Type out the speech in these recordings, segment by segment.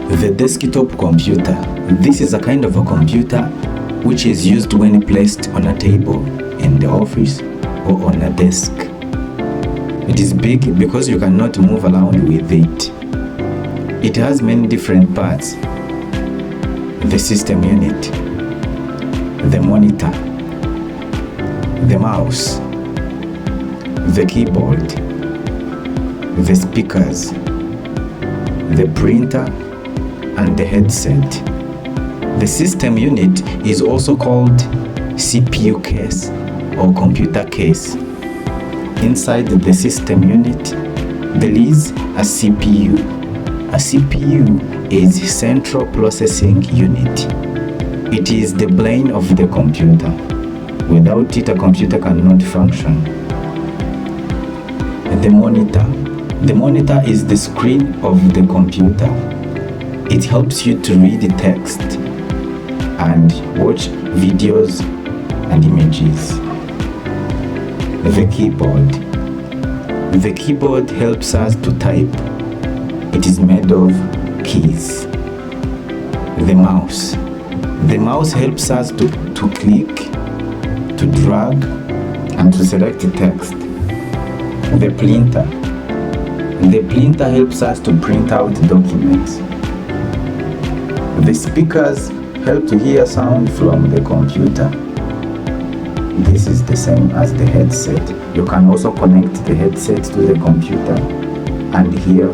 The desktop computer. This is a kind of a computer which is used when placed on a table in the office or on a desk. It is big because you cannot move around with it. It has many different parts. The system unit, the monitor, the mouse, the keyboard, the speakers, the printer, and the headset. The system unit is also called CPU case or computer case. Inside the system unit, there is a CPU. A CPU is Central Processing Unit. It is the brain of the computer. Without it, a computer cannot function. The monitor. The monitor is the screen of the computer. It helps you to read the text and watch videos and images. The keyboard. The keyboard helps us to type. It is made of keys. The mouse. The mouse helps us to click, to drag, and to select the text. The printer. The printer helps us to print out documents. The speakers help to hear sound from the computer. This is the same as the headset. You can also connect the headset to the computer and hear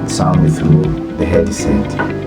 sound through the headset.